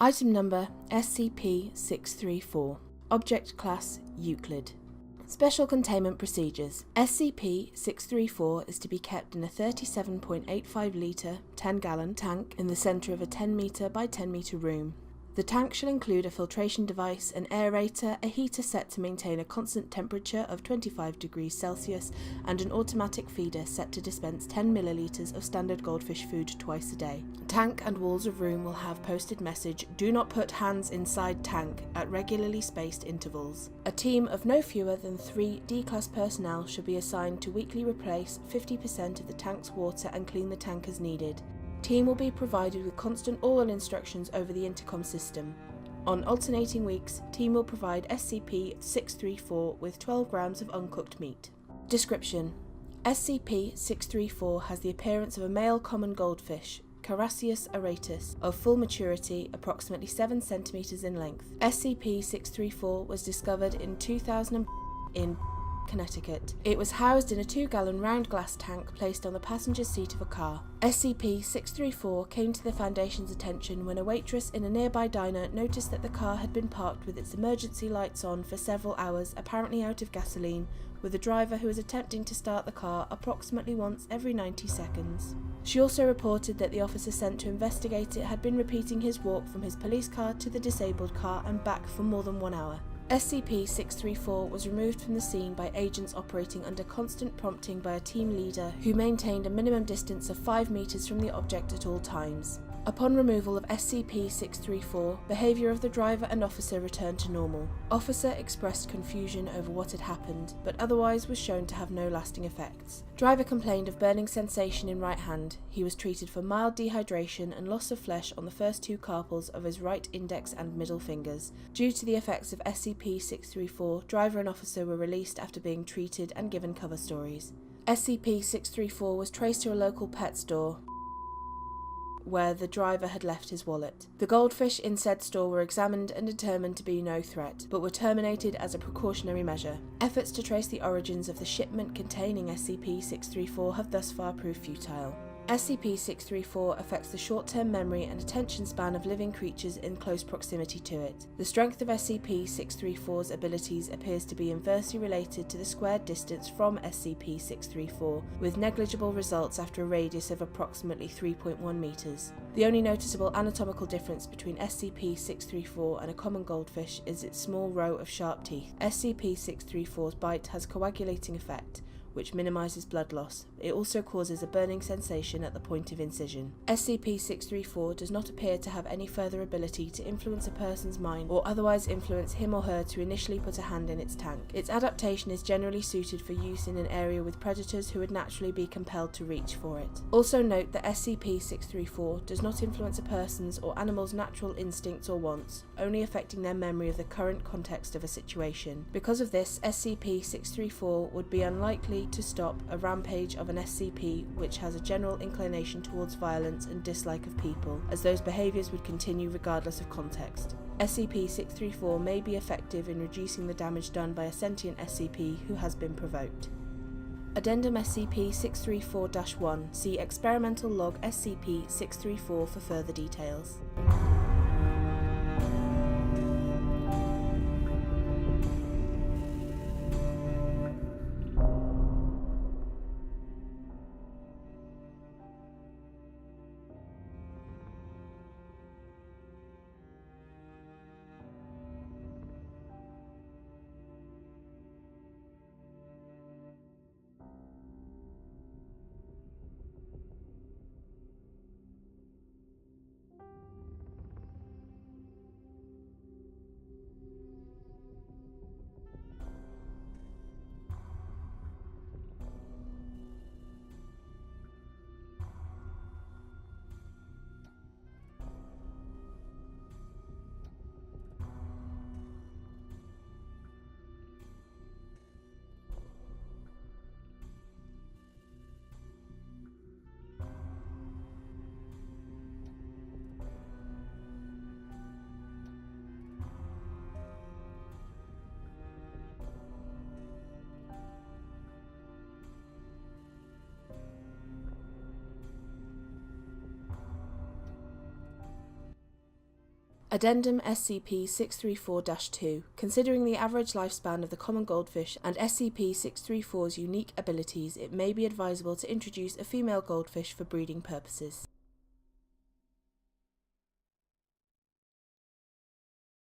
Item number SCP-634. Object Class Euclid. Special Containment Procedures. SCP-634 is to be kept in a 37.85 litre, 10-gallon tank in the centre of a 10 metre by 10 metre room. The tank shall include a filtration device, an aerator, a heater set to maintain a constant temperature of 25 degrees Celsius, and an automatic feeder set to dispense 10 millilitres of standard goldfish food twice a day. Tank and walls of room will have posted message, "Do not put hands inside tank," at regularly spaced intervals. A team of no fewer than 3 D-Class personnel should be assigned to weekly replace 50% of the tank's water and clean the tank as needed. Team will be provided with constant oral instructions over the intercom system. On alternating weeks, team will provide SCP-634 with 12 grams of uncooked meat. Description: SCP-634 has the appearance of a male common goldfish, Carassius auratus, of full maturity, approximately 7 cm in length. SCP-634 was discovered in 2000 in Connecticut. It was housed in a 2-gallon round glass tank placed on the passenger seat of a car. SCP-634 came to the Foundation's attention when a waitress in a nearby diner noticed that the car had been parked with its emergency lights on for several hours, apparently out of gasoline, with a driver who was attempting to start the car approximately once every 90 seconds. She also reported that the officer sent to investigate it had been repeating his walk from his police car to the disabled car and back for more than 1 hour. SCP-634 was removed from the scene by agents operating under constant prompting by a team leader who maintained a minimum distance of 5 meters from the object at all times. Upon removal of SCP-634, behavior of the driver and officer returned to normal. Officer expressed confusion over what had happened, but otherwise was shown to have no lasting effects. Driver complained of burning sensation in right hand. He was treated for mild dehydration and loss of flesh on the first 2 carpals of his right index and middle fingers. Due to the effects of SCP-634, driver and officer were released after being treated and given cover stories. SCP-634 was traced to a local pet store, where the driver had left his wallet. The goldfish in said store were examined and determined to be no threat, but were terminated as a precautionary measure. Efforts to trace the origins of the shipment containing SCP-634 have thus far proved futile. SCP-634 affects the short-term memory and attention span of living creatures in close proximity to it. The strength of SCP-634's abilities appears to be inversely related to the squared distance from SCP-634, with negligible results after a radius of approximately 3.1 meters. The only noticeable anatomical difference between SCP-634 and a common goldfish is its small row of sharp teeth. SCP-634's bite has a coagulating effect, which minimises blood loss. It also causes a burning sensation at the point of incision. SCP-634 does not appear to have any further ability to influence a person's mind or otherwise influence him or her to initially put a hand in its tank. Its adaptation is generally suited for use in an area with predators who would naturally be compelled to reach for it. Also note that SCP-634 does not influence a person's or animal's natural instincts or wants, only affecting their memory of the current context of a situation. Because of this, SCP-634 would be unlikely to stop a rampage of an SCP which has a general inclination towards violence and dislike of people, as those behaviours would continue regardless of context. SCP-634 may be effective in reducing the damage done by a sentient SCP who has been provoked. Addendum SCP-634-1. See Experimental Log SCP-634 for further details. Addendum SCP-634-2. Considering the average lifespan of the common goldfish and SCP-634's unique abilities, it may be advisable to introduce a female goldfish for breeding purposes.